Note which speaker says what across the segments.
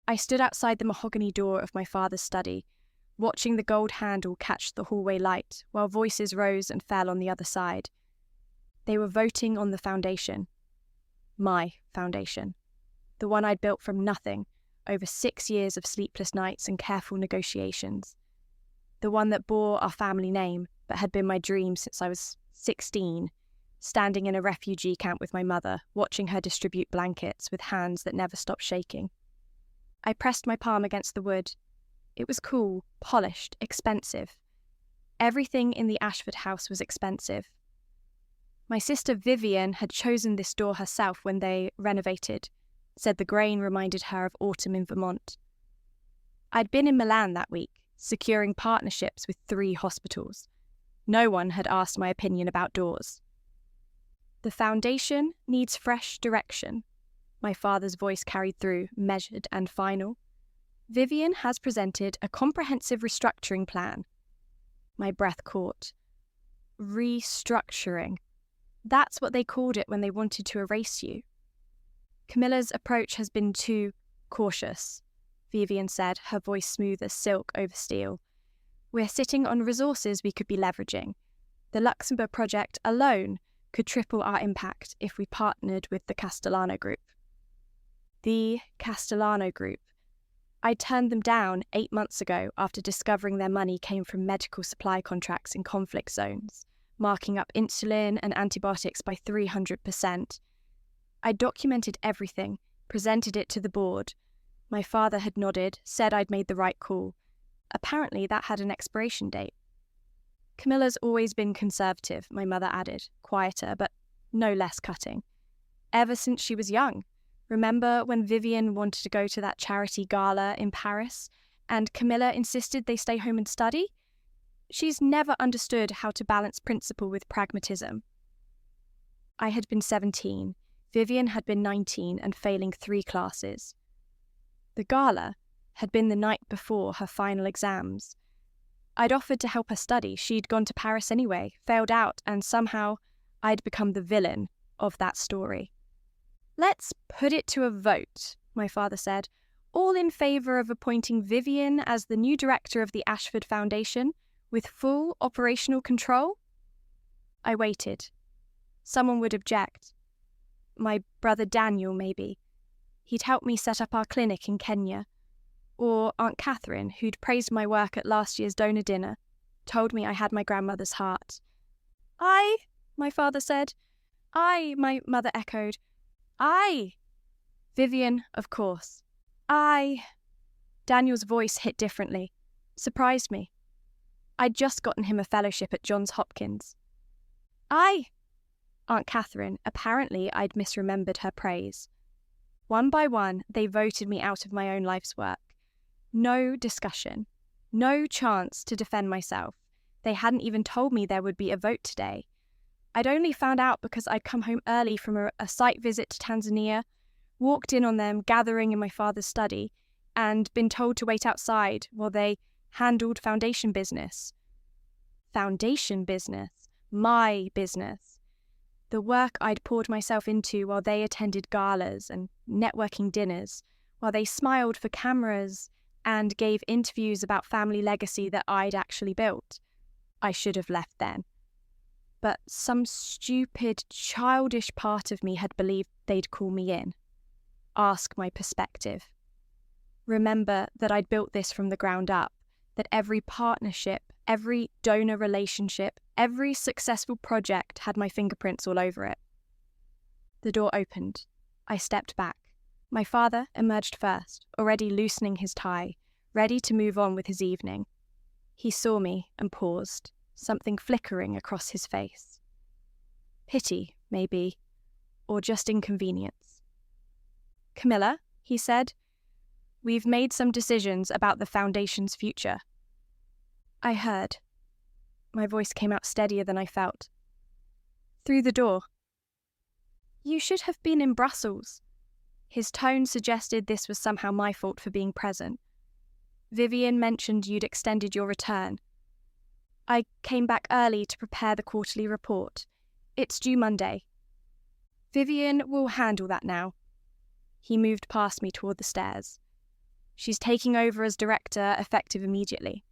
Speaker 1: I stood outside the mahogany door of my father's study, watching the gold handle catch the hallway light while voices rose and fell on the other side. They were voting on the foundation. My foundation. The one I'd built from nothing over 6 years of sleepless nights and careful negotiations. The one that bore our family name but had been my dream since I was 16, standing in a refugee camp with my mother, watching her distribute blankets with hands that never stopped shaking. I pressed my palm against the wood. It was cool, polished, expensive. Everything in the Ashford house was expensive. My sister Vivienne had chosen this door herself when they renovated, said the grain reminded her of autumn in Vermont. I'd been in Milan that week, securing partnerships with 3 hospitals. No one had asked my opinion about doors. The foundation needs fresh direction. My father's voice carried through, measured and final. Vivienne has presented a comprehensive restructuring plan. My breath caught. Restructuring. That's what they called it when they wanted to erase you. Camilla's approach has been too cautious, Vivienne said, her voice smooth as silk over steel. We're sitting on resources we could be leveraging. The Luxembourg project alone could triple our impact if we partnered with the Castellano Group. The Castellano Group. I turned them down 8 months ago after discovering their money came from medical supply contracts in conflict zones, marking up insulin and antibiotics by 300%. I documented everything, presented it to the board. My father had nodded, said I'd made the right call. Apparently that had an expiration date. Camilla's always been conservative, my mother added, quieter but no less cutting. Ever since she was young. Remember when Vivienne wanted to go to that charity gala in Paris and Camilla insisted they stay home and study? She's never understood how to balance principle with pragmatism. I had been 17. Vivienne had been 19 and failing 3 classes. The gala had been the night before her final exams. I'd offered to help her study. She'd gone to Paris anyway, failed out, and somehow I'd become the villain of that story. Let's put it to a vote, my father said. All in favour of appointing Vivienne as the new director of the Ashford Foundation, with full operational control? I waited. Someone would object. My brother Daniel, maybe. He'd helped me set up our clinic in Kenya. Or Aunt Catherine, who'd praised my work at last year's donor dinner, told me I had my grandmother's heart. I, my father said. I, my mother echoed. I. Vivienne, of course. I. Daniel's voice hit differently. Surprised me. I'd just gotten him a fellowship at Johns Hopkins. I. Aunt Catherine, apparently I'd misremembered her praise. One by one, they voted me out of my own life's work. No discussion. No chance to defend myself. They hadn't even told me there would be a vote today. I'd only found out because I'd come home early from a site visit to Tanzania, walked in on them gathering in my father's study, and been told to wait outside while they handled foundation business. Foundation business. My business. The work I'd poured myself into while they attended galas and networking dinners, while they smiled for cameras and gave interviews about family legacy that I'd actually built. I should have left then. But some stupid, childish part of me had believed they'd call me in. Ask my perspective. Remember that I'd built this from the ground up, that every partnership, every donor relationship, every successful project had my fingerprints all over it. The door opened. I stepped back. My father emerged first, already loosening his tie, ready to move on with his evening. He saw me and paused, something flickering across his face. Pity, maybe, or just inconvenience. Camilla, he said, we've made some decisions about the Foundation's future. I heard. My voice came out steadier than I felt. Through the door. You should have been in Brussels. His tone suggested this was somehow my fault for being present. Vivienne mentioned you'd extended your return. I came back early to prepare the quarterly report. It's due Monday. Vivienne will handle that now. He moved past me toward the stairs. She's taking over as director, effective immediately.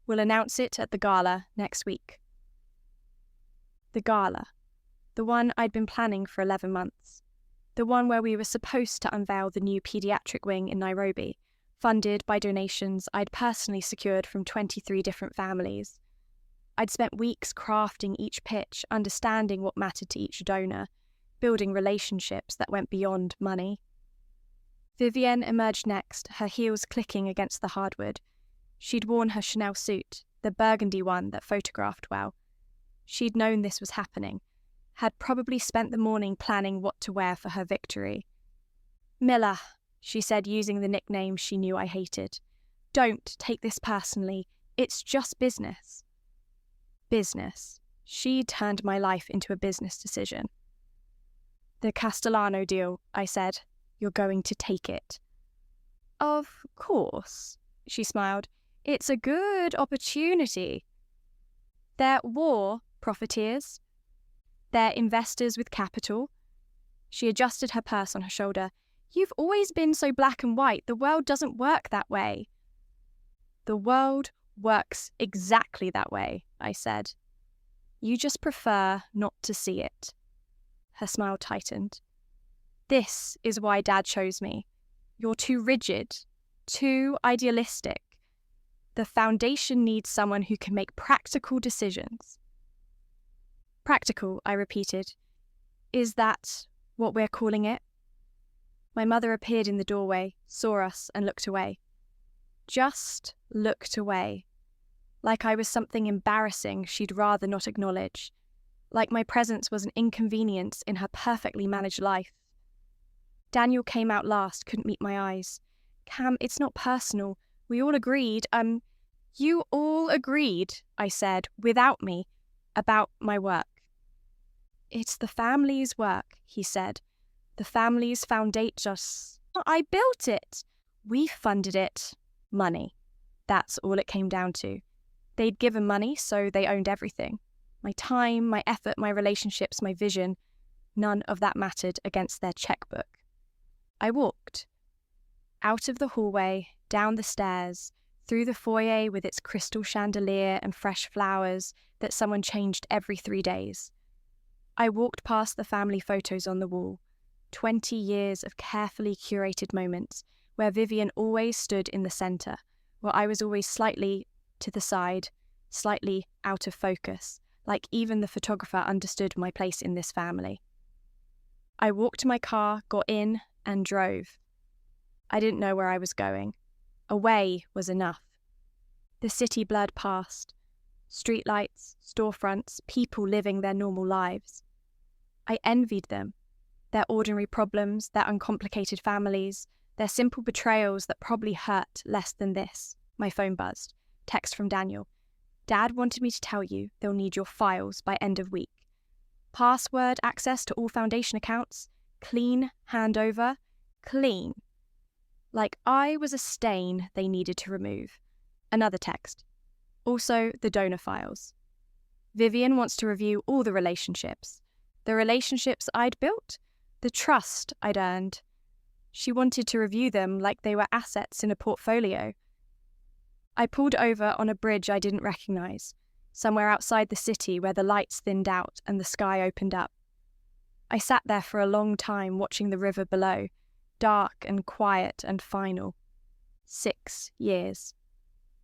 Speaker 1: We'll announce it at the gala next week. The gala. The one I'd been planning for 11 months. The one where we were supposed to unveil the new paediatric wing in Nairobi, funded by donations I'd personally secured from 23 different families. I'd spent weeks crafting each pitch, understanding what mattered to each donor, building relationships that went beyond money. Vivienne emerged next, her heels clicking against the hardwood. She'd worn her Chanel suit, the burgundy one that photographed well. She'd known this was happening, had probably spent the morning planning what to wear for her victory. "Miller," she said, using the nickname she knew I hated. "Don't take this personally. It's just business." Business. She turned my life into a business decision. "The Castellano deal," I said. "You're going to take it." "Of course," she smiled. "It's a good opportunity. They're war profiteers. They're investors with capital." She adjusted her purse on her shoulder. "You've always been so black and white. The world doesn't work that way." "The world works exactly that way," I said. "You just prefer not to see it." Her smile tightened. "This is why Dad chose me. You're too rigid, too idealistic. The foundation needs someone who can make practical decisions." "Practical," I repeated. "Is that what we're calling it?" My mother appeared in the doorway, saw us, and looked away. Just looked away. Like I was something embarrassing she'd rather not acknowledge. Like my presence was an inconvenience in her perfectly managed life. Daniel came out last, couldn't meet my eyes. "Cam, it's not personal. We all agreed, You all agreed," I said, without me, about my work. "It's the family's work," he said. "The family's foundation. I built it. We funded it. Money. That's all it came down to. They'd given money, so they owned everything. My time, my effort, my relationships, my vision. None of that mattered against their checkbook." I walked. Out of the hallway, down the stairs, through the foyer with its crystal chandelier and fresh flowers that someone changed every 3 days. I walked past the family photos on the wall, 20 years of carefully curated moments where Vivienne always stood in the centre, where I was always slightly to the side, slightly out of focus, like even the photographer understood my place in this family. I walked to my car, got in, and drove. I didn't know where I was going. Away was enough. The city blurred past. Streetlights, storefronts, people living their normal lives. I envied them. Their ordinary problems, their uncomplicated families, their simple betrayals that probably hurt less than this. My phone buzzed. Text from Daniel. "Dad wanted me to tell you they'll need your files by end of week. Password access to all foundation accounts. Clean handover. Clean. Like I was a stain they needed to remove." Another text. "Also, the donor files. Vivienne wants to review all the relationships. The relationships I'd built, the trust I'd earned. She wanted to review them like they were assets in a portfolio." I pulled over on a bridge I didn't recognise, somewhere outside the city where the lights thinned out and the sky opened up. I sat there for a long time watching the river below, dark and quiet and final. 6 years.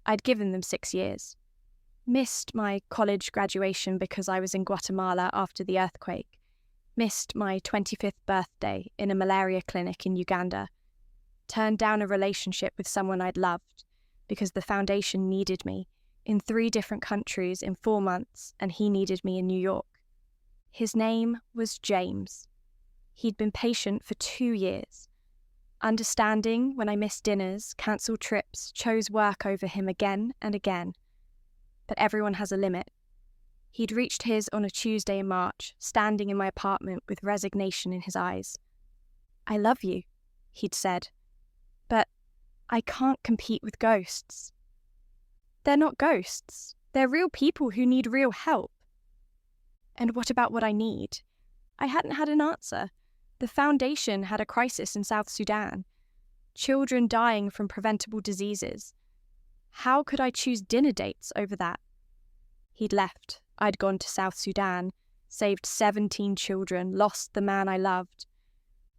Speaker 1: I'd given them 6 years. Missed my college graduation because I was in Guatemala after the earthquake. Missed my 25th birthday in a malaria clinic in Uganda. Turned down a relationship with someone I'd loved because the foundation needed me in 3 different countries in 4 months, and he needed me in New York. His name was James. He'd been patient for 2 years. Understanding when I missed dinners, cancelled trips, chose work over him again and again. But everyone has a limit. He'd reached his on a Tuesday in March, standing in my apartment with resignation in his eyes. "I love you," he'd said, "but I can't compete with ghosts." "They're not ghosts. They're real people who need real help." "And what about what I need?" I hadn't had an answer. The foundation had a crisis in South Sudan. children dying from preventable diseases. How could I choose dinner dates over that? He'd left. I'd gone to South Sudan, saved 17 children, lost the man I loved.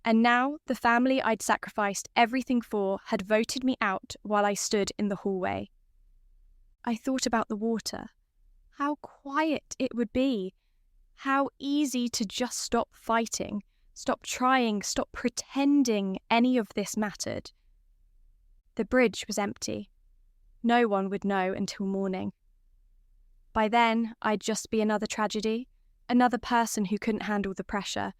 Speaker 1: And now the family I'd sacrificed everything for had voted me out while I stood in the hallway. I thought about the water. How quiet it would be. How easy to just stop fighting, stop trying, stop pretending any of this mattered. The bridge was empty. No one would know until morning. By then, I'd just be another tragedy, another person who couldn't handle the pressure.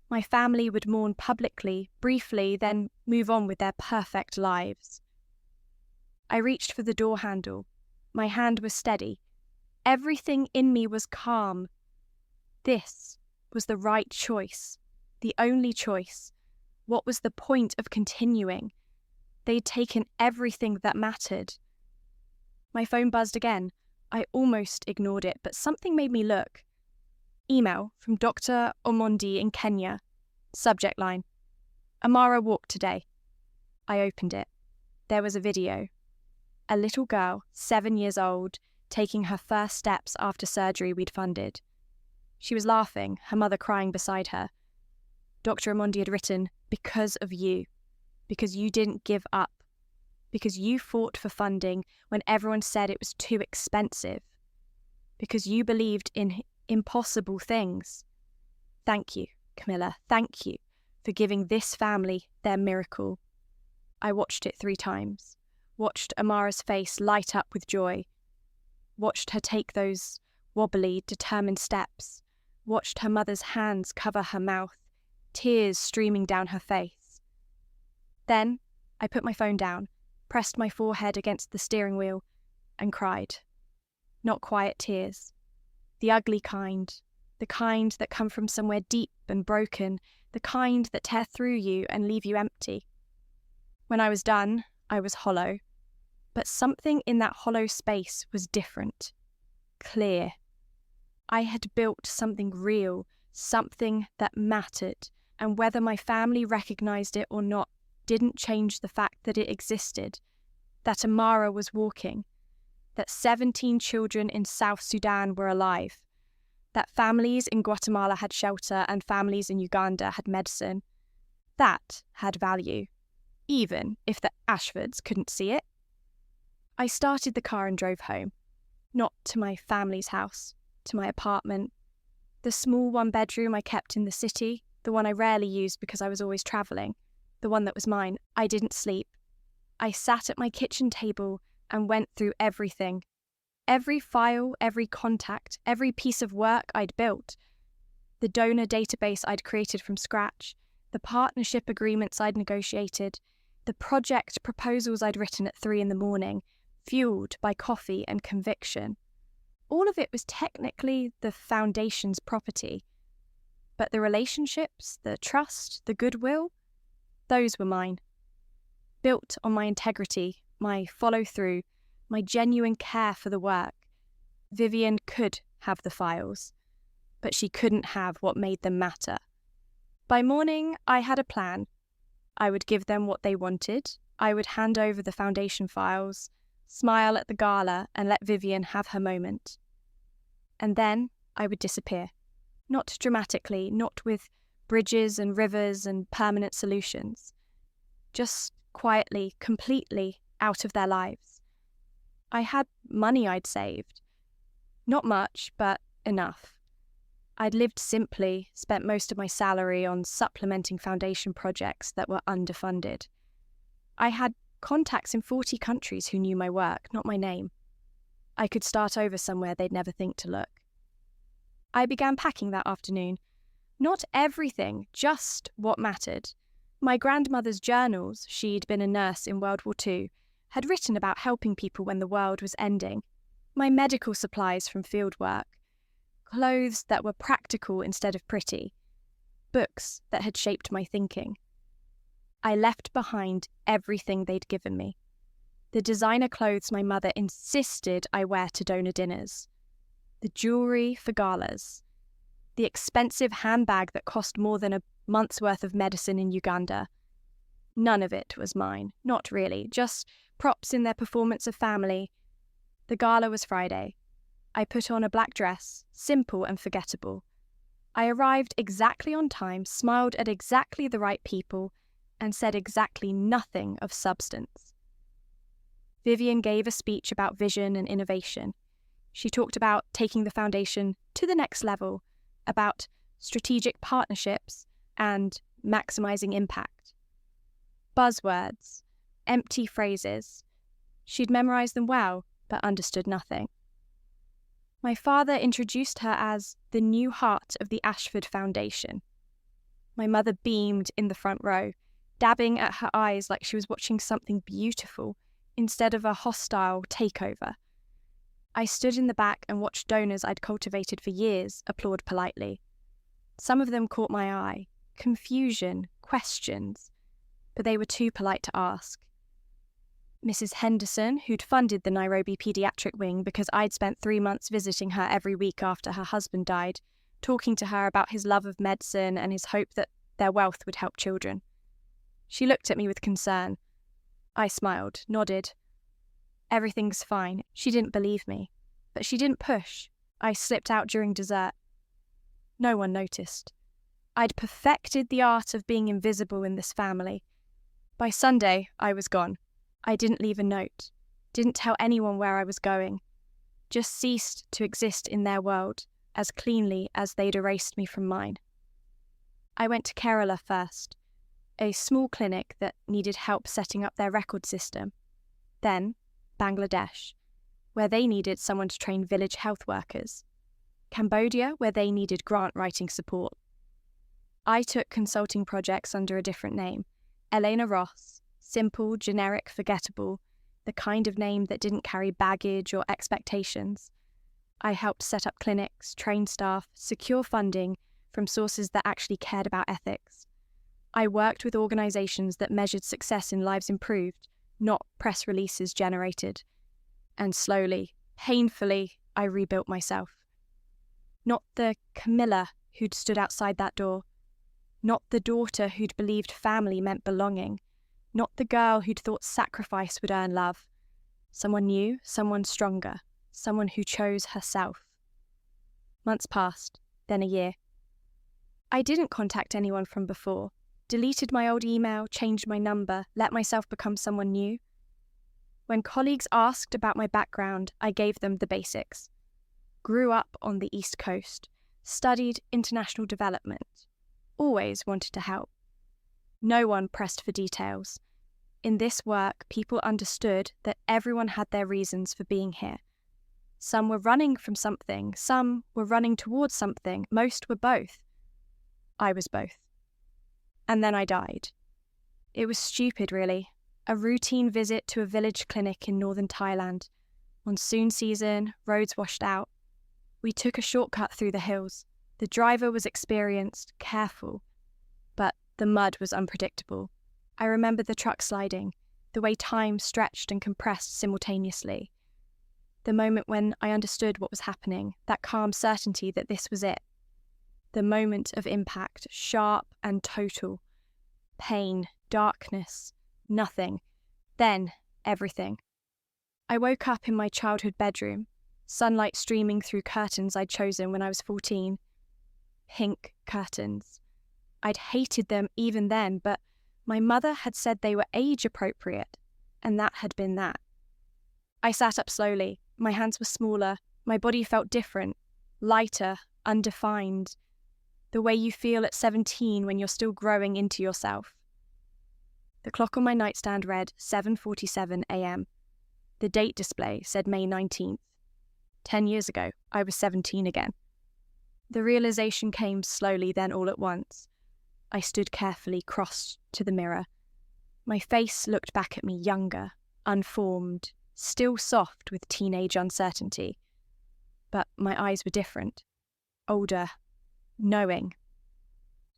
Speaker 1: My family would mourn publicly, briefly, then move on with their perfect lives. I reached for the door handle. My hand was steady. Everything in me was calm. This was the right choice, the only choice. What was the point of continuing? They'd taken everything that mattered. My phone buzzed again. I almost ignored it, but something made me look. Email from Dr. Omondi in Kenya. Subject line: Amara walked today. I opened it. There was a video. A little girl, 7 years old, taking her first steps after surgery we'd funded. She was laughing, her mother crying beside her. Dr. Omondi had written, "Because of you. Because you didn't give up. Because you fought for funding when everyone said it was too expensive. Because you believed in impossible things. Thank you, Camilla, thank you for giving this family their miracle." I watched it 3 times, watched Amara's face light up with joy, watched her take those wobbly, determined steps, watched her mother's hands cover her mouth, tears streaming down her face. Then I put my phone down, pressed my forehead against the steering wheel, and cried. Not quiet tears. The ugly kind. The kind that come from somewhere deep and broken. The kind that tear through you and leave you empty. When I was done, I was hollow. But something in that hollow space was different. Clear. I had built something real, something that mattered, and whether my family recognized it or not didn't change the fact that it existed, that Amara was walking, that 17 children in South Sudan were alive, that families in Guatemala had shelter and families in Uganda had medicine. That had value, even if the Ashfords couldn't see it. I started the car and drove home, not to my family's house, to my apartment, the small 1-bedroom I kept in the city, the one I rarely used because I was always travelling, the one that was mine. I didn't sleep. I sat at my kitchen table and went through everything. Every file, every contact, every piece of work I'd built. The donor database I'd created from scratch, the partnership agreements I'd negotiated, the project proposals I'd written at 3 a.m, fueled by coffee and conviction. All of it was technically the foundation's property. But the relationships, the trust, the goodwill, those were mine. Built on my integrity, my follow-through, my genuine care for the work. Vivienne could have the files, but she couldn't have what made them matter. By morning, I had a plan. I would give them what they wanted. I would hand over the foundation files, smile at the gala, and let Vivienne have her moment. And then I would disappear. Not dramatically, not with bridges and rivers and permanent solutions. Just quietly, completely out of their lives. I had money I'd saved. Not much, but enough. I'd lived simply, spent most of my salary on supplementing foundation projects that were underfunded. I had contacts in 40 countries who knew my work, not my name. I could start over somewhere they'd never think to look. I began packing that afternoon. Not everything, just what mattered. My grandmother's journals, she'd been a nurse in World War II, had written about helping people when the world was ending. My medical supplies from fieldwork. Clothes that were practical instead of pretty. Books that had shaped my thinking. I left behind everything they'd given me. The designer clothes my mother insisted I wear to donor dinners. The jewellery for galas. The expensive handbag that cost more than a month's worth of medicine in Uganda. None of it was mine, not really, just props in their performance of family. The gala was Friday. I put on a black dress, simple and forgettable. I arrived exactly on time, smiled at exactly the right people, and said exactly nothing of substance. Vivienne gave a speech about vision and innovation. She talked about taking the foundation to the next level, about strategic partnerships and maximizing impact. Buzzwords, empty phrases. She'd memorized them well, but understood nothing. My father introduced her as the new heart of the Ashford Foundation. My mother beamed in the front row, dabbing at her eyes like she was watching something beautiful instead of a hostile takeover. I stood in the back and watched donors I'd cultivated for years applaud politely. Some of them caught my eye, confusion, questions, but they were too polite to ask. Mrs. Henderson, who'd funded the Nairobi paediatric wing because I'd spent 3 months visiting her every week after her husband died, talking to her about his love of medicine and his hope that their wealth would help children. She looked at me with concern. I smiled, nodded. Everything's fine. She didn't believe me, but she didn't push. I slipped out during dessert. No one noticed. I'd perfected the art of being invisible in this family. By Sunday, I was gone. I didn't leave a note, didn't tell anyone where I was going, just ceased to exist in their world as cleanly as they'd erased me from mine. I went to Kerala first, a small clinic that needed help setting up their record system. Then Bangladesh, where they needed someone to train village health workers. Cambodia, where they needed grant writing support. I took consulting projects under a different name, Elena Ross. Simple, generic, forgettable, the kind of name that didn't carry baggage or expectations. I helped set up clinics, train staff, secure funding from sources that actually cared about ethics. I worked with organisations that measured success in lives improved, not press releases generated. And slowly, painfully, I rebuilt myself. Not the Camilla who'd stood outside that door. Not the daughter who'd believed family meant belonging. Not the girl who'd thought sacrifice would earn love. Someone new, someone stronger, someone who chose herself. Months passed, then a year. I didn't contact anyone from before, deleted my old email, changed my number, let myself become someone new. When colleagues asked about my background, I gave them the basics. Grew up on the East Coast, studied international development, always wanted to help. No one pressed for details. In this work, people understood that everyone had their reasons for being here. Some were running from something, some were running towards something, most were both. I was both. And then I died. It was stupid, really. A routine visit to a village clinic in northern Thailand. Monsoon season, roads washed out. We took a shortcut through the hills. The driver was experienced, careful. But the mud was unpredictable. I remember the truck sliding, the way time stretched and compressed simultaneously. The moment when I understood what was happening, that calm certainty that this was it. The moment of impact, sharp and total. Pain, darkness, nothing. Then, everything. I woke up in my childhood bedroom, sunlight streaming through curtains I'd chosen when I was 14. Pink curtains. I'd hated them even then, but my mother had said they were age-appropriate, and that had been that. I sat up slowly. My hands were smaller. My body felt different, lighter, undefined. The way you feel at 17 when you're still growing into yourself. The clock on my nightstand read 7:47 a.m. The date display said May 19th. 10 years ago, I was 17 again. The realization came slowly, then all at once. I stood carefully, crossed to the mirror. My face looked back at me younger, unformed, still soft with teenage uncertainty. But my eyes were different, older, knowing.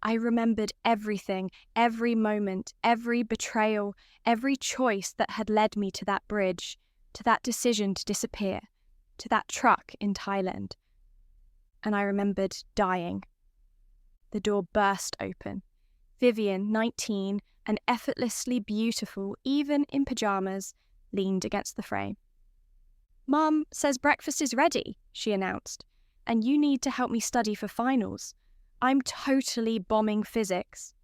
Speaker 1: I remembered everything, every moment, every betrayal, every choice that had led me to that bridge, to that decision to disappear, to that truck in Thailand. And I remembered dying. The door burst open. Vivienne, 19, and effortlessly beautiful, even in pajamas, leaned against the frame. "Mum says breakfast is ready," she announced, "and you need to help me study for finals. I'm totally bombing physics."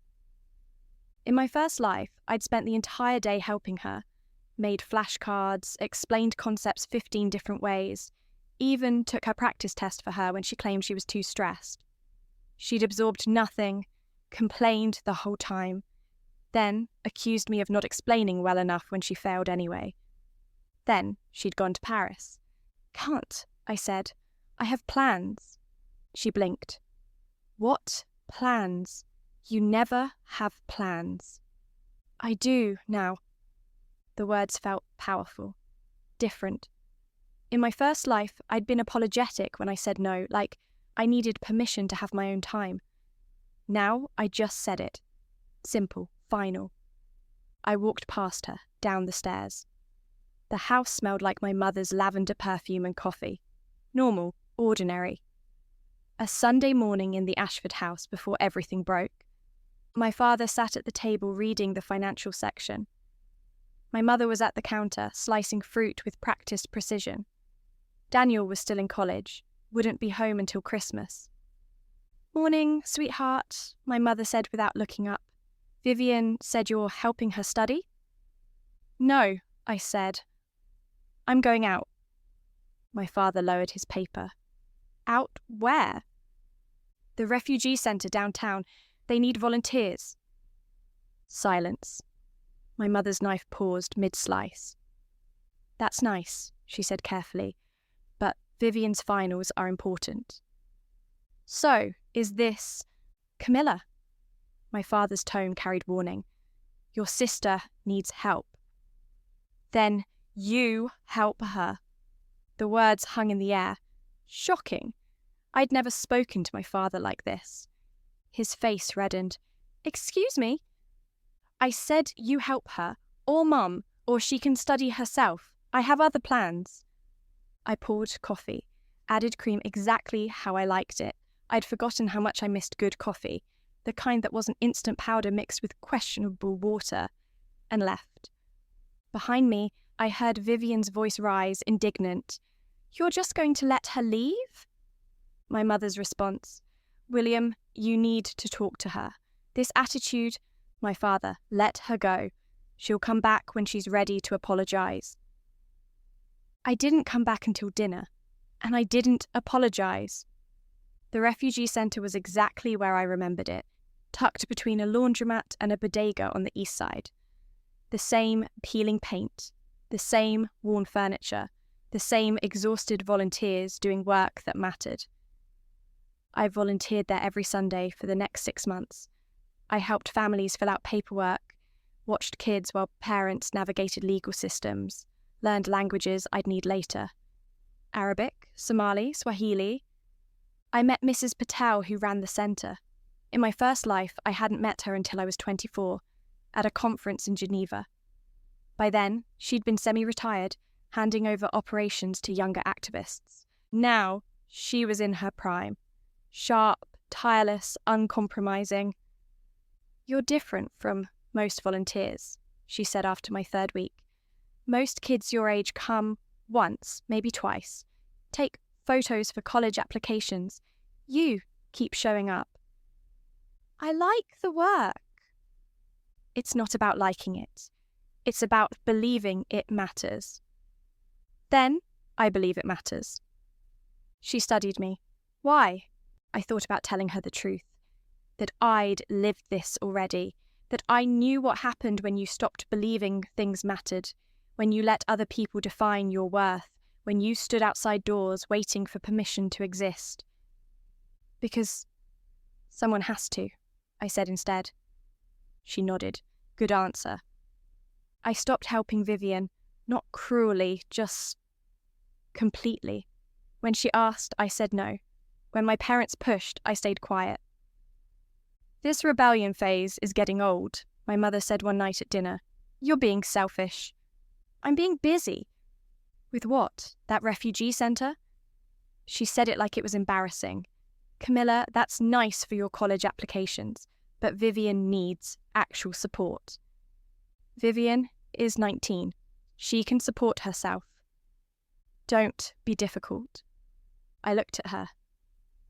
Speaker 1: In my first life, I'd spent the entire day helping her, made flashcards, explained concepts 15 different ways, even took her practice test for her when she claimed she was too stressed. She'd absorbed nothing, complained the whole time, then accused me of not explaining well enough when she failed anyway. Then she'd gone to Paris. "Can't," I said. "I have plans." She blinked. "What plans? You never have plans." "I do now." The words felt powerful, different. In my first life, I'd been apologetic when I said no, like I needed permission to have my own time. Now I just said it. Simple, final. I walked past her, down the stairs. The house smelled like my mother's lavender perfume and coffee. Normal, ordinary. A Sunday morning in the Ashford house before everything broke. My father sat at the table reading the financial section. My mother was at the counter, slicing fruit with practiced precision. Daniel was still in college, wouldn't be home until Christmas. "Morning, sweetheart," my mother said without looking up. "Vivienne said you're helping her study?" "No," I said. "I'm going out." My father lowered his paper. "Out where?" "The refugee centre downtown. They need volunteers." Silence. My mother's knife paused mid-slice. "That's nice," she said carefully, "but Vivienne's finals are important." "So, is this Camilla?" My father's tone carried warning. "Your sister needs help." "Then you help her." The words hung in the air. Shocking. I'd never spoken to my father like this. His face reddened. "Excuse me?" "I said you help her, or Mum, or she can study herself. I have other plans." I poured coffee, added cream exactly how I liked it. I'd forgotten how much I missed good coffee, the kind that wasn't instant powder mixed with questionable water, and left. Behind me, I heard Vivienne's voice rise, indignant. "You're just going to let her leave?" My mother's response, "William, you need to talk to her. This attitude..." My father, "Let her go. She'll come back when she's ready to apologise." I didn't come back until dinner, and I didn't apologise. The refugee centre was exactly where I remembered it, tucked between a laundromat and a bodega on the east side. The same peeling paint, the same worn furniture, the same exhausted volunteers doing work that mattered. I volunteered there every Sunday for the next 6 months. I helped families fill out paperwork, watched kids while parents navigated legal systems, learned languages I'd need later. Arabic, Somali, Swahili. I met Mrs. Patel, who ran the centre. In my first life, I hadn't met her until I was 24, at a conference in Geneva. By then, she'd been semi-retired, handing over operations to younger activists. Now, she was in her prime. Sharp, tireless, uncompromising. "You're different from most volunteers," she said after my 3rd week. "Most kids your age come once, maybe twice, take photos for college applications. You keep showing up." "I like the work." "It's not about liking it. It's about believing it matters." "Then I believe it matters." She studied me. Why? I thought about telling her the truth. That I'd lived this already. That I knew what happened when you stopped believing things mattered. When you let other people define your worth. When you stood outside doors waiting for permission to exist. "Because someone has to," I said instead. She nodded. Good answer. I stopped helping Vivienne, not cruelly, just completely. When she asked, I said no. When my parents pushed, I stayed quiet. "This rebellion phase is getting old," my mother said one night at dinner. "You're being selfish." "I'm being busy." "With what? That refugee centre?" She said it like it was embarrassing. "Camilla, that's nice for your college applications, but Vivienne needs actual support. Vivienne is 19. She can support herself. Don't be difficult. I looked at her.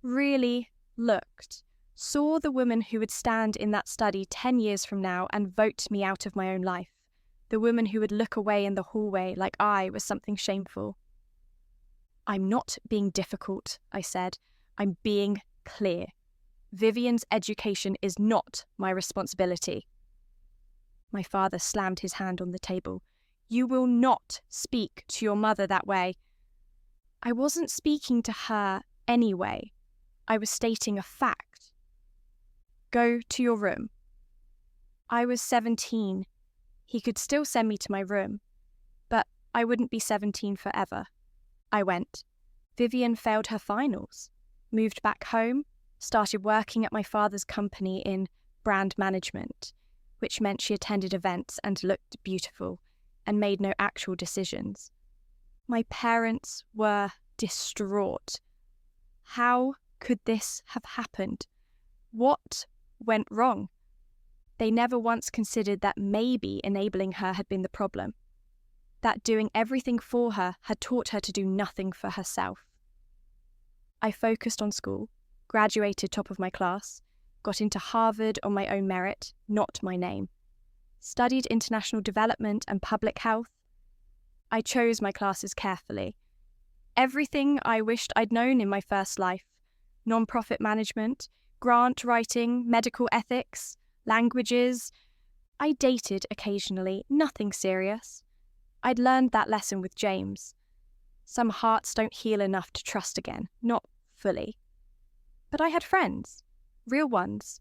Speaker 1: Really looked. Saw the woman who would stand in that study 10 years from now and vote me out of my own life. The woman who would look away in the hallway like I was something shameful. I'm not being difficult, I said. I'm being clear. Vivienne's education is not my responsibility. My father slammed his hand on the table. You will not speak to your mother that way. I wasn't speaking to her anyway. I was stating a fact. Go to your room. I was 17. He could still send me to my room, but I wouldn't be 17 forever. I went. Vivienne failed her finals, moved back home, started working at my father's company in brand management, which meant she attended events and looked beautiful and made no actual decisions. My parents were distraught. How could this have happened? What went wrong? They never once considered that maybe enabling her had been the problem, that doing everything for her had taught her to do nothing for herself. I focused on school, graduated top of my class, got into Harvard on my own merit, not my name, studied international development and public health. I chose my classes carefully. Everything I wished I'd known in my first life: non-profit management, grant writing, medical ethics, languages. I dated occasionally, nothing serious. I'd learned that lesson with James. Some hearts don't heal enough to trust again, not fully. But I had friends, real ones,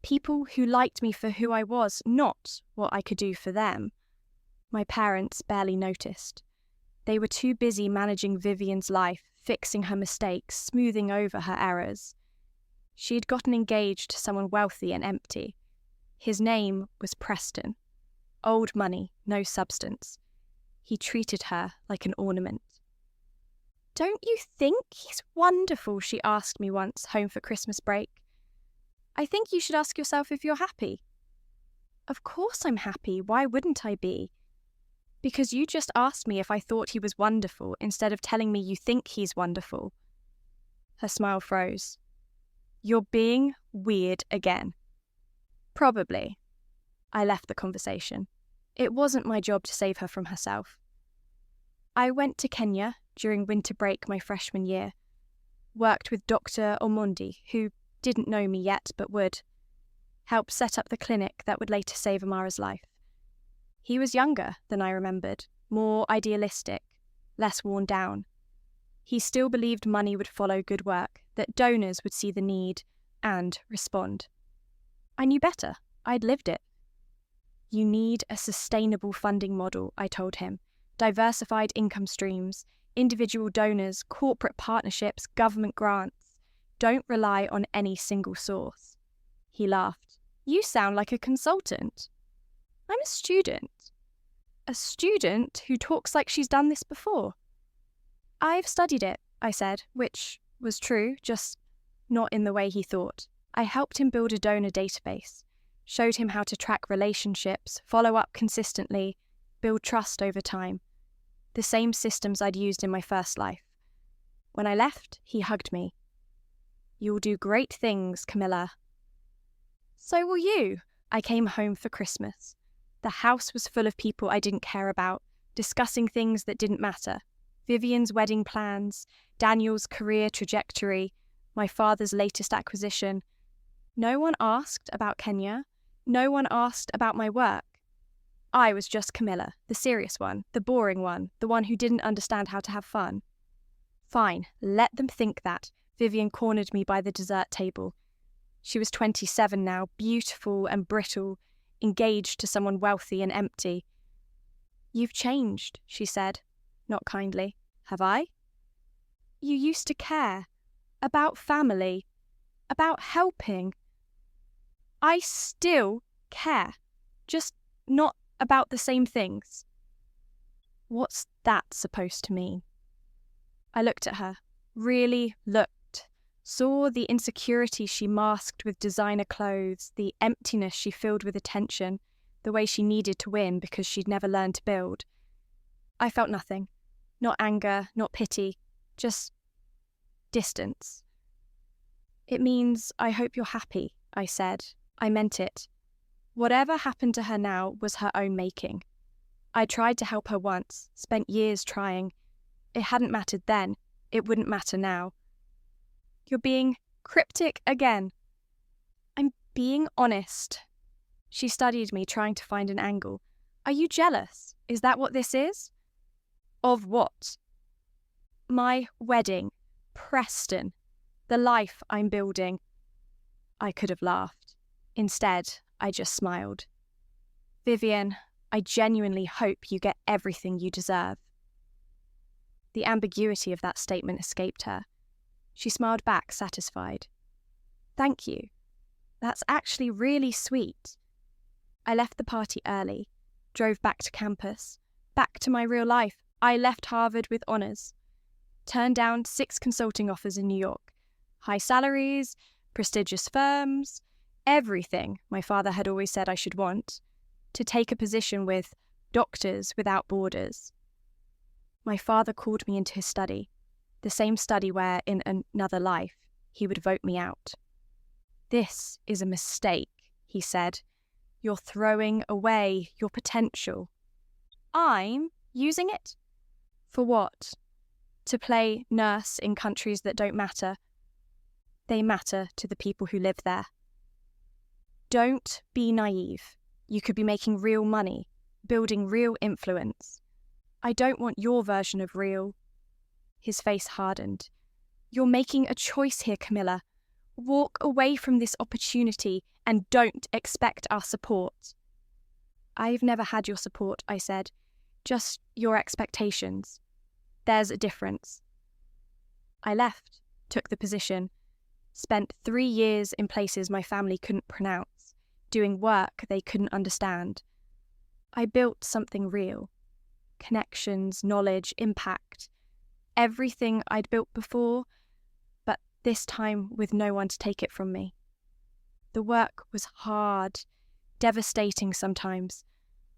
Speaker 1: people who liked me for who I was, not what I could do for them. My parents barely noticed. They were too busy managing Vivienne's life, fixing her mistakes, smoothing over her errors. She had gotten engaged to someone wealthy and empty. His name was Preston. Old money, no substance. He treated her like an ornament. Don't you think he's wonderful? She asked me once, home for Christmas break. I think you should ask yourself if you're happy. Of course I'm happy. Why wouldn't I be? Because you just asked me if I thought he was wonderful instead of telling me you think he's wonderful. Her smile froze. You're being weird again. Probably. I left the conversation. It wasn't my job to save her from herself. I went to Kenya during winter break my freshman year. Worked with Dr. Omondi, who didn't know me yet but would. Helped set up the clinic that would later save Amara's life. He was younger than I remembered, more idealistic, less worn down. He still believed money would follow good work, that donors would see the need and respond. I knew better. I'd lived it. You need a sustainable funding model, I told him. Diversified income streams, individual donors, corporate partnerships, government grants. Don't rely on any single source. He laughed. You sound like a consultant. I'm a student. A student who talks like she's done this before. I've studied it, I said, which was true, just not in the way he thought. I helped him build a donor database, showed him how to track relationships, follow up consistently, build trust over time. The same systems I'd used in my first life. When I left, he hugged me. You'll do great things, Camilla. So will you. I came home for Christmas. The house was full of people I didn't care about, discussing things that didn't matter. Vivienne's wedding plans, Daniel's career trajectory, my father's latest acquisition. No one asked about Kenya. No one asked about my work. I was just Camilla, the serious one, the boring one, the one who didn't understand how to have fun. Fine, let them think that. Vivienne cornered me by the dessert table. She was 27 now, beautiful and brittle, engaged to someone wealthy and empty. You've changed, she said, not kindly. Have I? You used to care. About family. About helping. I still care. Just not about the same things. What's that supposed to mean? I looked at her. Really looked. saw the insecurity she masked with designer clothes, the emptiness she filled with attention, the way she needed to win because she'd never learned to build. I felt nothing. Not anger, not pity, just distance. It means I hope you're happy, I said. I meant it. Whatever happened to her now was her own making. I tried to help her once, spent years trying. It hadn't mattered then. It wouldn't matter now. You're being cryptic again. I'm being honest. She studied me, trying to find an angle. Are you jealous? Is that what this is? Of what? My wedding. Preston. The life I'm building. I could have laughed. Instead, I just smiled. Vivienne, I genuinely hope you get everything you deserve. The ambiguity of that statement escaped her. She smiled back, satisfied. Thank you. That's actually really sweet. I left the party early, drove back to campus, back to my real life. I left Harvard with honours. Turned down 6 consulting offers in New York. High salaries, prestigious firms, everything my father had always said I should want, to take a position with Doctors Without Borders. My father called me into his study, the same study where, in another life, he would vote me out. This is a mistake, he said. You're throwing away your potential. I'm using it? For what? To play nurse in countries that don't matter. They matter to the people who live there. Don't be naive. You could be making real money, building real influence. I don't want your version of real. His face hardened. You're making a choice here, Camilla. Walk away from this opportunity and don't expect our support. I've never had your support, I said. Just your expectations. There's a difference. I left, took the position, spent 3 years in places my family couldn't pronounce, doing work they couldn't understand. I built something real. Connections, knowledge, impact. Everything I'd built before, but this time with no one to take it from me. The work was hard, devastating sometimes.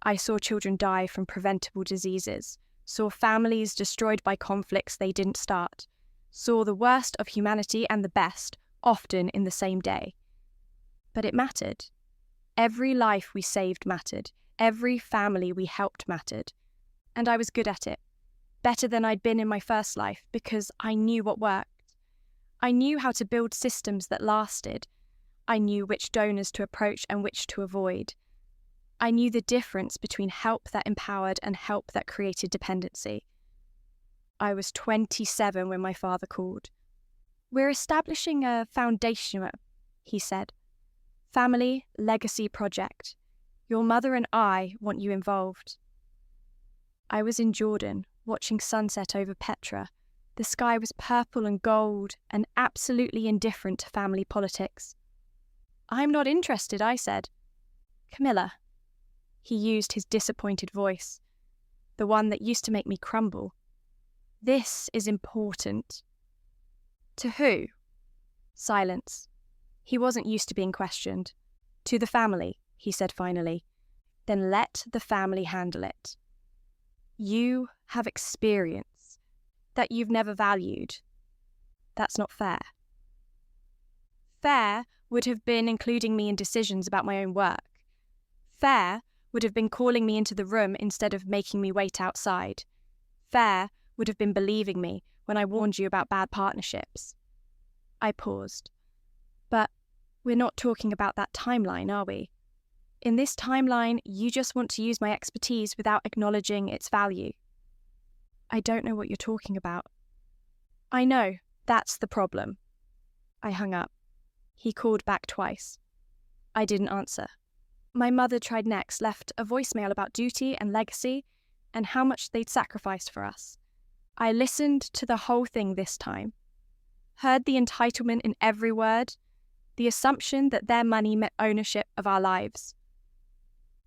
Speaker 1: I saw children die from preventable diseases, saw families destroyed by conflicts they didn't start, saw the worst of humanity and the best, often in the same day. But it mattered. Every life we saved mattered. Every family we helped mattered. And I was good at it. Better than I'd been in my first life, because I knew what worked. I knew how to build systems that lasted. I knew which donors to approach and which to avoid. I knew the difference between help that empowered and help that created dependency. I was 27 when my father called. We're establishing a foundation, he said. Family legacy project. Your mother and I want you involved. I was in Jordan, watching sunset over Petra. The sky was purple and gold and absolutely indifferent to family politics. I'm not interested, I said. Camilla. He used his disappointed voice, the one that used to make me crumble. This is important. To who? Silence. He wasn't used to being questioned. To the family, he said finally. Then let the family handle it. You have experience that you've never valued. That's not fair. Fair would have been including me in decisions about my own work. Fair would have been calling me into the room instead of making me wait outside. Fair would have been believing me when I warned you about bad partnerships. I paused. But we're not talking about that timeline, are we? In this timeline, you just want to use my expertise without acknowledging its value. I don't know what you're talking about. I know, that's the problem. I hung up. He called back twice. I didn't answer. My mother tried next, left a voicemail about duty and legacy and how much they'd sacrificed for us. I listened to the whole thing this time. Heard the entitlement in every word, the assumption that their money meant ownership of our lives.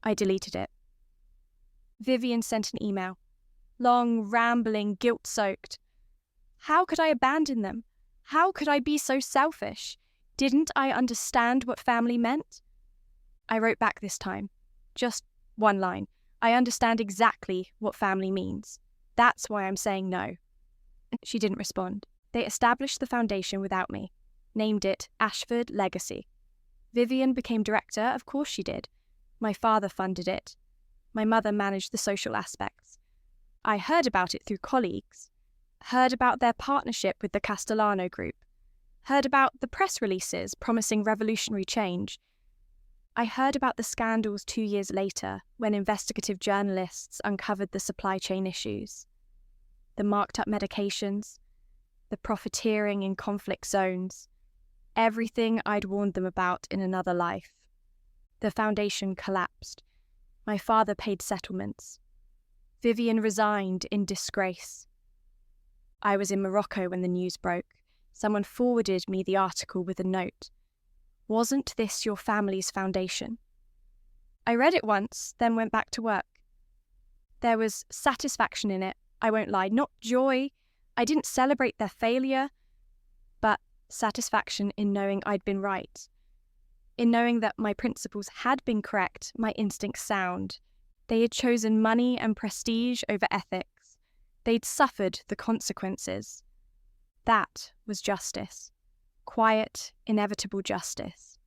Speaker 1: I deleted it. Vivienne sent an email. Long, rambling, guilt-soaked. How could I abandon them? How could I be so selfish? Didn't I understand what family meant? I wrote back this time. Just one line. I understand exactly what family means. That's why I'm saying no. She didn't respond. They established the foundation without me, named it Ashford Legacy. Vivienne became director, of course she did. My father funded it. My mother managed the social aspects. I heard about it through colleagues, heard about their partnership with the Castellano Group, heard about the press releases promising revolutionary change. I heard about the scandals 2 years later when investigative journalists uncovered the supply chain issues, the marked-up medications, the profiteering in conflict zones, everything I'd warned them about in another life. The foundation collapsed. My father paid settlements. Vivienne resigned in disgrace. I was in Morocco when the news broke. Someone forwarded me the article with a note. Wasn't this your family's foundation? I read it once, then went back to work. There was satisfaction in it, I won't lie, not joy. I didn't celebrate their failure, but satisfaction in knowing I'd been right, in knowing that my principles had been correct, my instincts sound. They had chosen money and prestige over ethics. They'd suffered the consequences. That was justice. Quiet, inevitable justice.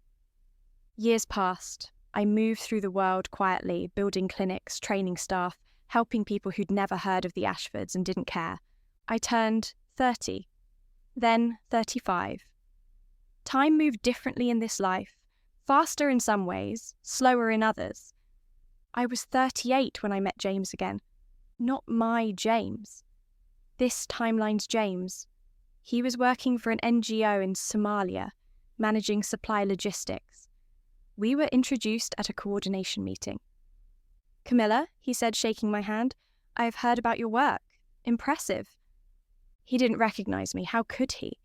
Speaker 1: Years passed. I moved through the world quietly, building clinics, training staff, helping people who'd never heard of the Ashfords and didn't care. I turned 30, then 35. Time moved differently in this life, faster in some ways, slower in others. I was 38 when I met James again. Not my James. This timeline's James. He was working for an NGO in Somalia, managing supply logistics. We were introduced at a coordination meeting. "Camilla," he said, shaking my hand, "I've heard about your work. Impressive." He didn't recognize me. How could he?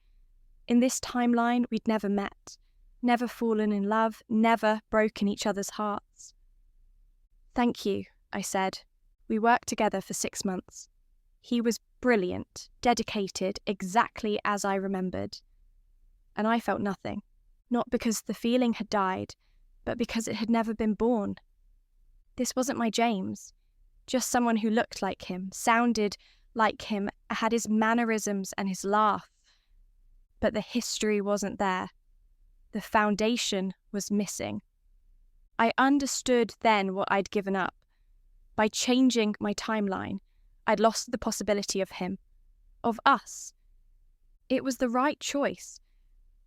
Speaker 1: In this timeline, we'd never met, never fallen in love, never broken each other's hearts. "Thank you," I said. We worked together for 6 months. He was brilliant, dedicated, exactly as I remembered. And I felt nothing, not because the feeling had died, but because it had never been born. This wasn't my James, just someone who looked like him, sounded like him, had his mannerisms and his laugh. But the history wasn't there. The foundation was missing. I understood then what I'd given up. By changing my timeline, I'd lost the possibility of him, of us. It was the right choice.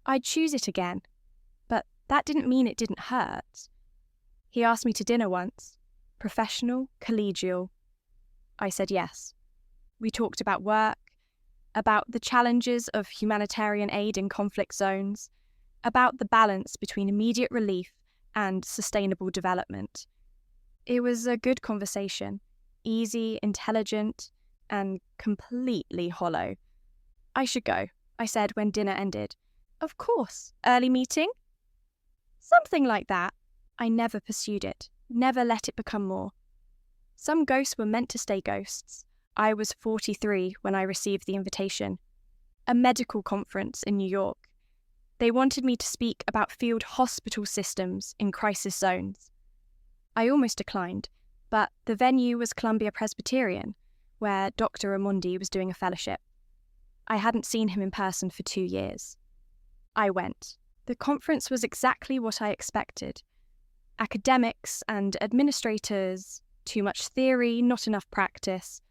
Speaker 1: I'd choose it again, but that didn't mean it didn't hurt. He asked me to dinner once, professional, collegial. I said yes. We talked about work, about the challenges of humanitarian aid in conflict zones, about the balance between immediate relief and sustainable development. It was a good conversation, easy, intelligent, and completely hollow. "I should go," I said when dinner ended. "Of course. Early meeting?" Something like that. I never pursued it, never let it become more. Some ghosts were meant to stay ghosts. I was 43 when I received the invitation. A medical conference in New York. They wanted me to speak about field hospital systems in crisis zones. I almost declined, but the venue was Columbia Presbyterian, where Dr. Ramondi was doing a fellowship. I hadn't seen him in person for 2 years. I went. The conference was exactly what I expected. Academics and administrators, too much theory, not enough practice.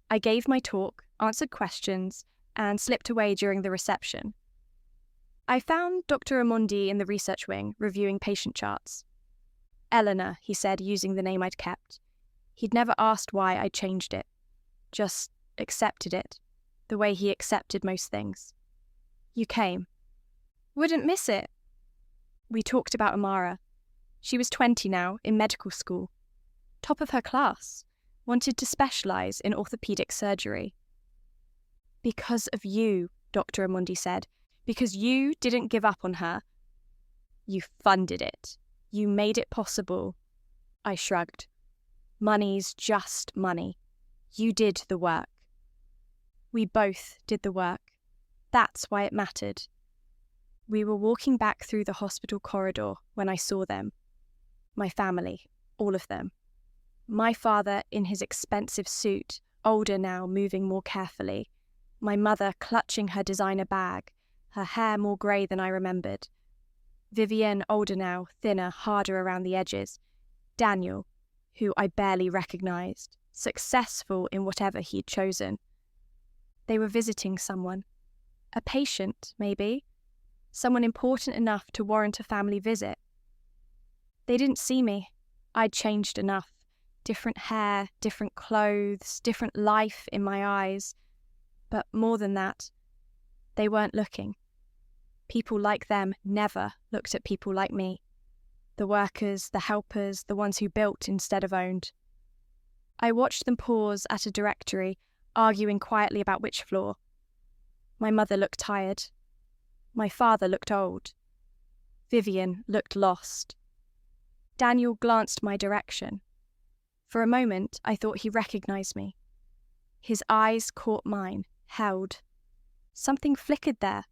Speaker 1: I gave my talk, answered questions, and slipped away during the reception. I found Dr. Ramondi in the research wing, reviewing patient charts. "Eleanor," he said, using the name I'd kept. He'd never asked why I'd changed it. Just accepted it, the way he accepted most things. "You came." "Wouldn't miss it." We talked about Amara. She was 20 now, in medical school. Top of her class. Wanted to specialise in orthopaedic surgery. "Because of you," Dr. Ramondi said. "Because you didn't give up on her. You funded it. You made it possible." I shrugged. "Money's just money. You did the work." We both did the work. That's why it mattered. We were walking back through the hospital corridor when I saw them. My family, all of them. My father in his expensive suit, older now, moving more carefully. My mother clutching her designer bag, her hair more grey than I remembered. Vivienne, older now, thinner, harder around the edges. Daniel, who I barely recognised, successful in whatever he'd chosen. They were visiting someone. A patient, maybe. Someone important enough to warrant a family visit. They didn't see me. I'd changed enough. Different hair, different clothes, different life in my eyes. But more than that, they weren't looking. People like them never looked at people like me. The workers, the helpers, the ones who built instead of owned. I watched them pause at a directory, arguing quietly about which floor. My mother looked tired. My father looked old. Vivienne looked lost. Daniel glanced my direction. For a moment, I thought he recognised me. His eyes caught mine, held. Something flickered there.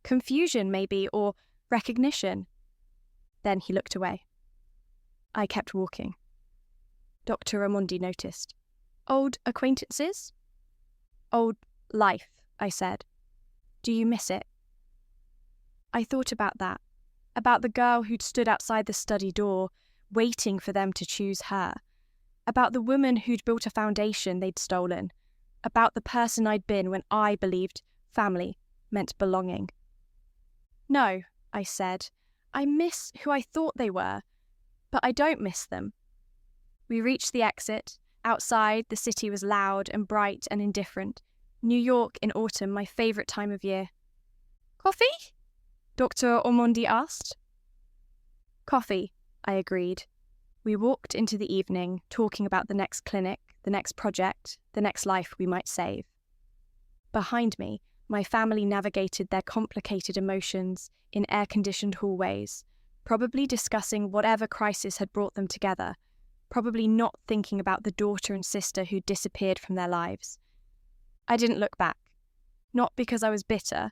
Speaker 1: Confusion, maybe, or recognition. Then he looked away. I kept walking. Dr. Ramondi noticed. Old acquaintances? Old life, I said. Do you miss it? I thought about that, about the girl who'd stood outside the study door, waiting for them to choose her, about the woman who'd built a foundation they'd stolen, about the person I'd been when I believed family meant belonging. No, I said, I miss who I thought they were, but I don't miss them. We reached the exit. Outside, the city was loud and bright and indifferent. New York in autumn, my favourite time of year. Coffee? Dr. Ormonde asked. Coffee, I agreed. We walked into the evening, talking about the next clinic, the next project, the next life we might save. Behind me, my family navigated their complicated emotions in air-conditioned hallways, probably discussing whatever crisis had brought them together, probably not thinking about the daughter and sister who'd disappeared from their lives. I didn't look back, not because I was bitter,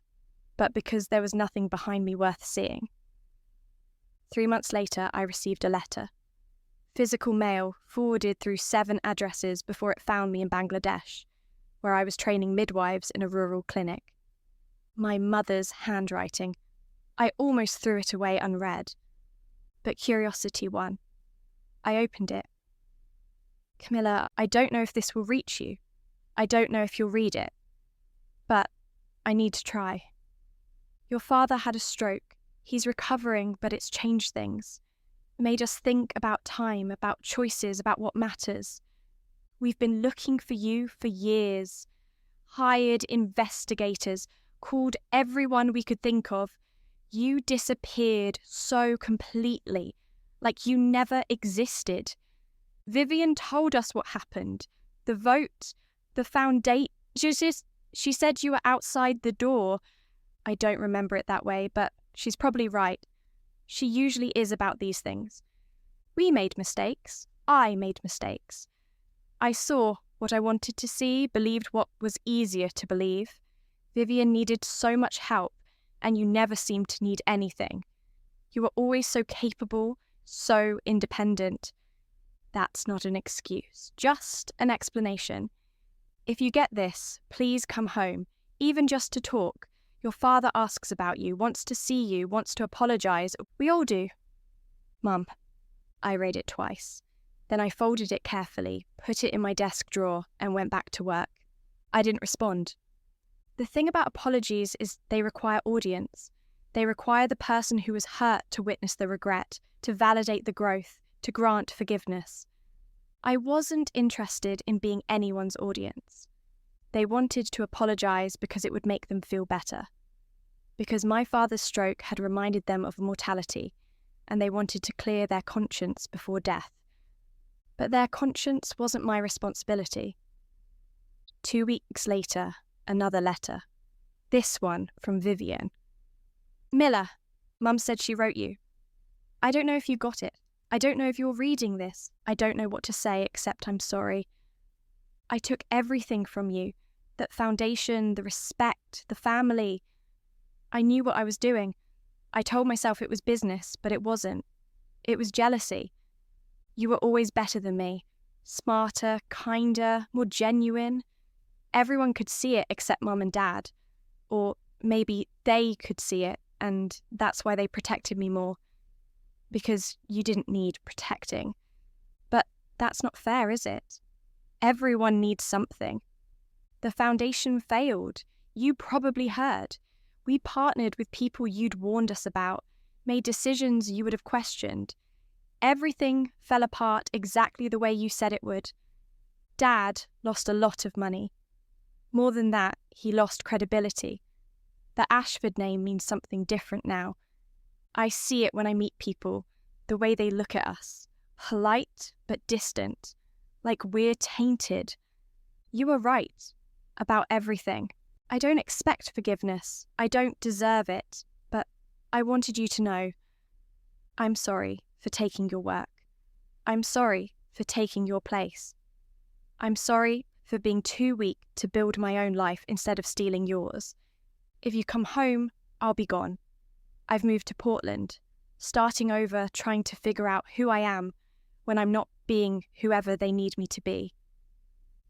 Speaker 1: but because there was nothing behind me worth seeing. 3 months later, I received a letter. Physical mail forwarded through 7 addresses before it found me in Bangladesh, where I was training midwives in a rural clinic. My mother's handwriting. I almost threw it away unread. But curiosity won. I opened it. Camilla, I don't know if this will reach you. I don't know if you'll read it. But I need to try. Your father had a stroke. He's recovering, but it's changed things. Made us think about time, about choices, about what matters. We've been looking for you for years. Hired investigators, called everyone we could think of. You disappeared so completely, like you never existed. Vivienne told us what happened. The vote, the foundation. She said you were outside the door. I don't remember it that way, but she's probably right. She usually is about these things. We made mistakes. I made mistakes. I saw what I wanted to see, believed what was easier to believe. Vivienne needed so much help, and you never seemed to need anything. You were always so capable, so independent. That's not an excuse, just an explanation. If you get this, please come home, even just to talk. Your father asks about you, wants to see you, wants to apologise. We all do. Mum. I read it twice. Then I folded it carefully, put it in my desk drawer, and went back to work. I didn't respond. The thing about apologies is they require audience. They require the person who was hurt to witness the regret, to validate the growth, to grant forgiveness. I wasn't interested in being anyone's audience. They wanted to apologise because it would make them feel better. Because my father's stroke had reminded them of mortality, and they wanted to clear their conscience before death. But their conscience wasn't my responsibility. 2 weeks later, another letter. This one from Vivienne. Miller, Mum said she wrote you. I don't know if you got it. I don't know if you're reading this. I don't know what to say except I'm sorry. I took everything from you. That foundation, the respect, the family. I knew what I was doing. I told myself it was business, but it wasn't. It was jealousy. You were always better than me. Smarter, kinder, more genuine. Everyone could see it except Mum and Dad. Or maybe they could see it, and that's why they protected me more. Because you didn't need protecting. But that's not fair, is it? Everyone needs something. The foundation failed. You probably heard. We partnered with people you'd warned us about, made decisions you would have questioned. Everything fell apart exactly the way you said it would. Dad lost a lot of money. More than that, he lost credibility. The Ashford name means something different now. I see it when I meet people, the way they look at us. Polite but distant, like we're tainted. You were right about everything. I don't expect forgiveness. I don't deserve it. But I wanted you to know. I'm sorry for taking your work. I'm sorry for taking your place. I'm sorry for being too weak to build my own life instead of stealing yours. If you come home, I'll be gone. I've moved to Portland, starting over, trying to figure out who I am when I'm not being whoever they need me to be.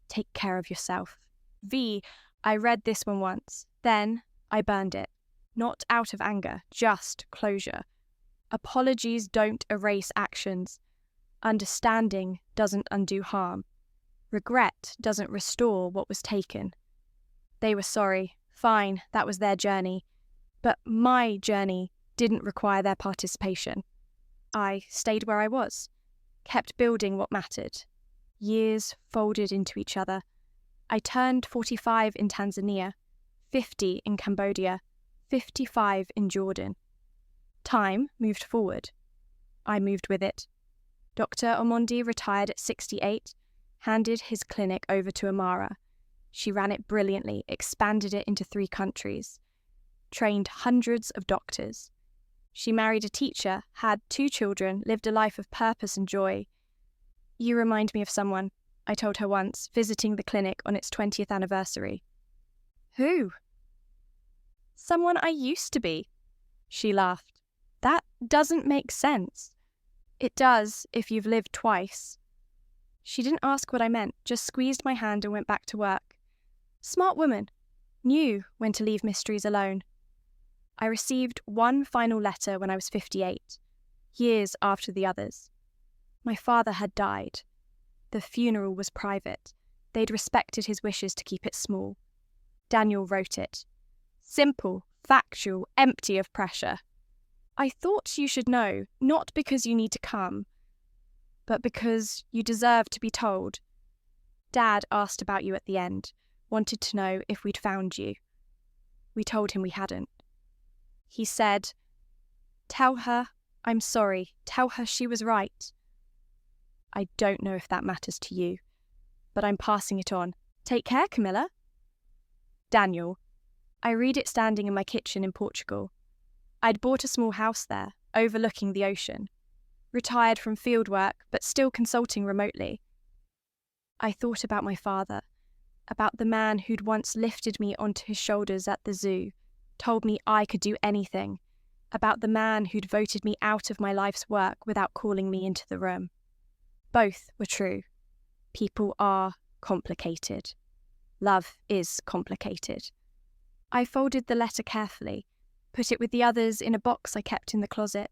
Speaker 1: Take care of yourself. V, I read this one once, then I burned it. Not out of anger, just closure. Apologies don't erase actions. Understanding doesn't undo harm. Regret doesn't restore what was taken. They were sorry, fine, that was their journey. But my journey didn't require their participation. I stayed where I was, kept building what mattered. Years folded into each other. I turned 45 in Tanzania, 50 in Cambodia, 55 in Jordan. Time moved forward. I moved with it. Dr. Omondi retired at 68, handed his clinic over to Amara. She ran it brilliantly, expanded it into 3 countries, trained hundreds of doctors. She married a teacher, had 2 children, lived a life of purpose and joy. You remind me of someone, I told her once, visiting the clinic on its 20th anniversary. Who? Someone I used to be. She laughed. That doesn't make sense. It does if you've lived twice. She didn't ask what I meant, just squeezed my hand and went back to work. Smart woman. Knew when to leave mysteries alone. I received one final letter when I was 58, years after the others. My father had died. The funeral was private. They'd respected his wishes to keep it small. Daniel wrote it. Simple, factual, empty of pressure. I thought you should know, not because you need to come, but because you deserve to be told. Dad asked about you at the end, wanted to know if we'd found you. We told him we hadn't. He said, "Tell her I'm sorry. Tell her she was right." I don't know if that matters to you, but I'm passing it on. Take care, Camilla. Daniel. I read it standing in my kitchen in Portugal. I'd bought a small house there, overlooking the ocean. Retired from field work, but still consulting remotely. I thought about my father, about the man who'd once lifted me onto his shoulders at the zoo, told me I could do anything, about the man who'd voted me out of my life's work without calling me into the room. Both were true. People are complicated. Love is complicated. I folded the letter carefully, put it with the others in a box I kept in the closet,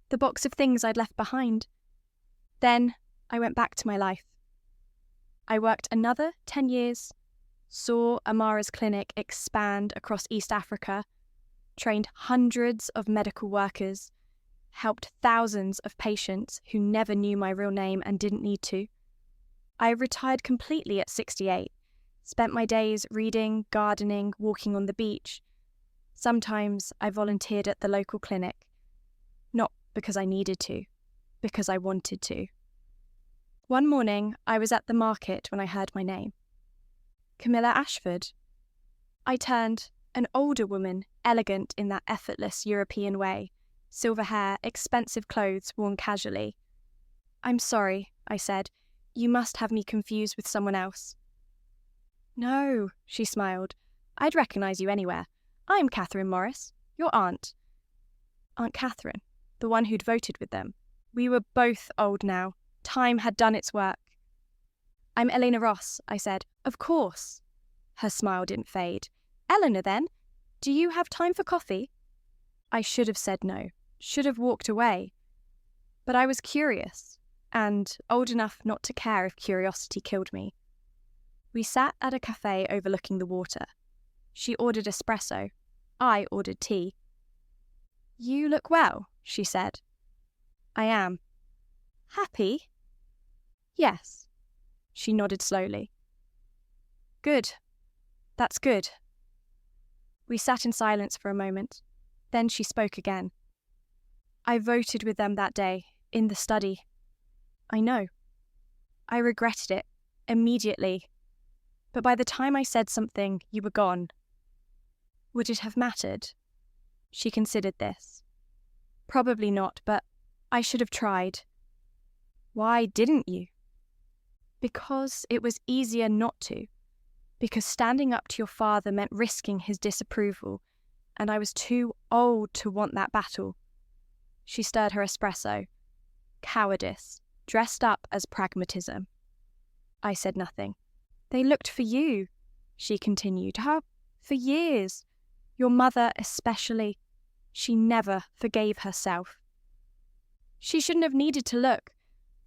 Speaker 1: the box of things I'd left behind. Then I went back to my life. I worked another 10 years, saw Amara's clinic expand across East Africa, trained hundreds of medical workers, helped thousands of patients who never knew my real name and didn't need to. I retired completely at 68, spent my days reading, gardening, walking on the beach. Sometimes I volunteered at the local clinic, not because I needed to, because I wanted to. One morning, I was at the market when I heard my name. Camilla Ashford. I turned, an older woman, elegant in that effortless European way, silver hair, expensive clothes worn casually. "I'm sorry," I said. "You must have me confused with someone else." No, she smiled. I'd recognise you anywhere. I'm Catherine Morris, your aunt. Aunt Catherine, the one who'd voted with them. We were both old now. Time had done its work. I'm Elena Ross, I said. Of course. Her smile didn't fade. Eleanor, then? Do you have time for coffee? I should have said no, should have walked away. But I was curious, and old enough not to care if curiosity killed me. We sat at a cafe overlooking the water. She ordered espresso. I ordered tea. You look well, she said. I am. Happy? Yes. She nodded slowly. Good. That's good. We sat in silence for a moment. Then she spoke again. I voted with them that day, in the study. I know. I regretted it, immediately. But by the time I said something, you were gone. Would it have mattered? She considered this. Probably not, but I should have tried. Why didn't you? Because it was easier not to. Because standing up to your father meant risking his disapproval, and I was too old to want that battle. She stirred her espresso. Cowardice, dressed up as pragmatism. I said nothing. They looked for you, she continued. How? For years. Your mother especially. She never forgave herself. She shouldn't have needed to look.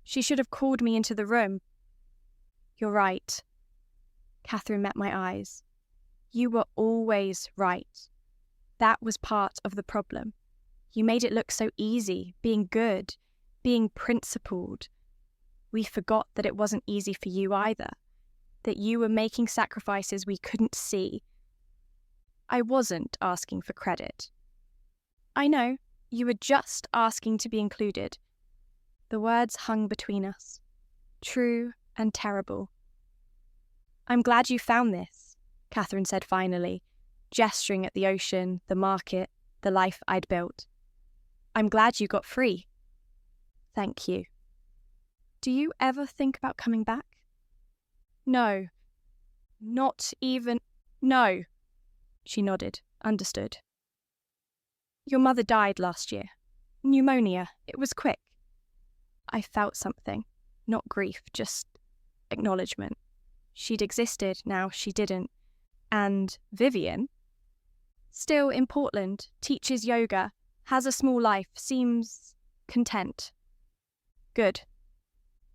Speaker 1: She should have called me into the room. You're right. Catherine met my eyes. You were always right. That was part of the problem. You made it look so easy, being good, being principled. We forgot that it wasn't easy for you either, that you were making sacrifices we couldn't see. I wasn't asking for credit. I know, you were just asking to be included. The words hung between us, true and terrible. I'm glad you found this, Catherine said finally, gesturing at the ocean, the market, the life I'd built. I'm glad you got free. Thank you. Do you ever think about coming back? No. Not even... No. She nodded, understood. Your mother died last year. Pneumonia. It was quick. I felt something. Not grief, just acknowledgement. She'd existed, now she didn't. And Vivienne? Still in Portland, teaches yoga, has a small life, seems content. Good.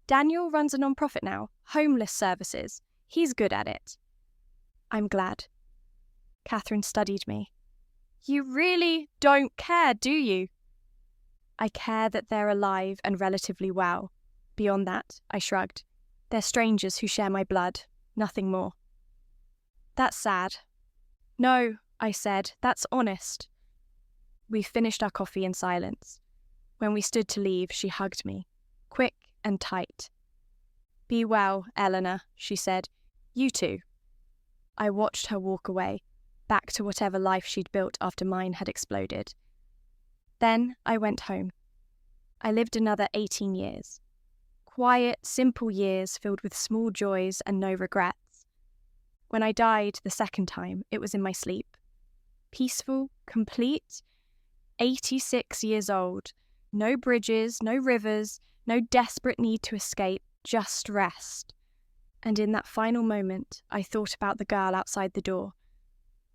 Speaker 1: Daniel runs a non-profit now, homeless services. He's good at it. I'm glad. Catherine studied me. You really don't care, do you? I care that they're alive and relatively well. Beyond that, I shrugged. They're strangers who share my blood, nothing more. That's sad. No, I said, that's honest. We finished our coffee in silence. When we stood to leave, she hugged me, quick and tight. Be well, Eleanor, she said. You too. I watched her walk away, back to whatever life she'd built after mine had exploded. Then I went home. I lived another 18 years. Quiet, simple years filled with small joys and no regrets. When I died the second time, it was in my sleep. Peaceful, complete, 86 years old. No bridges, no rivers, no desperate need to escape, just rest. And in that final moment, I thought about the girl outside the door.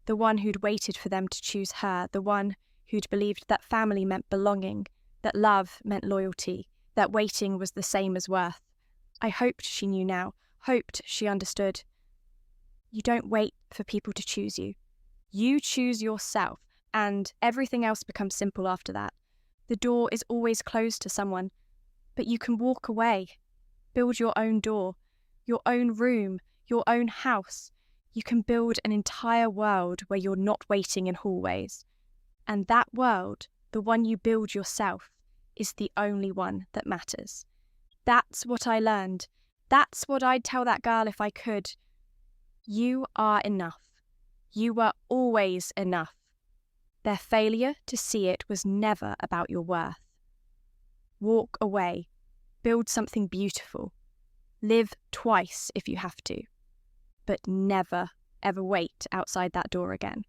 Speaker 1: The one who'd waited for them to choose her, the one who'd believed that family meant belonging, that love meant loyalty, that waiting was the same as worth. I hoped she knew now, hoped she understood. You don't wait for people to choose you. You choose yourself, and everything else becomes simple after that. The door is always closed to someone, but you can walk away, build your own door, your own room, your own house. You can build an entire world where you're not waiting in hallways. And that world, the one you build yourself, is the only one that matters. That's what I learned. That's what I'd tell that girl if I could. You are enough. You were always enough. Their failure to see it was never about your worth. Walk away. Build something beautiful. Live twice if you have to. but never, ever wait outside that door again.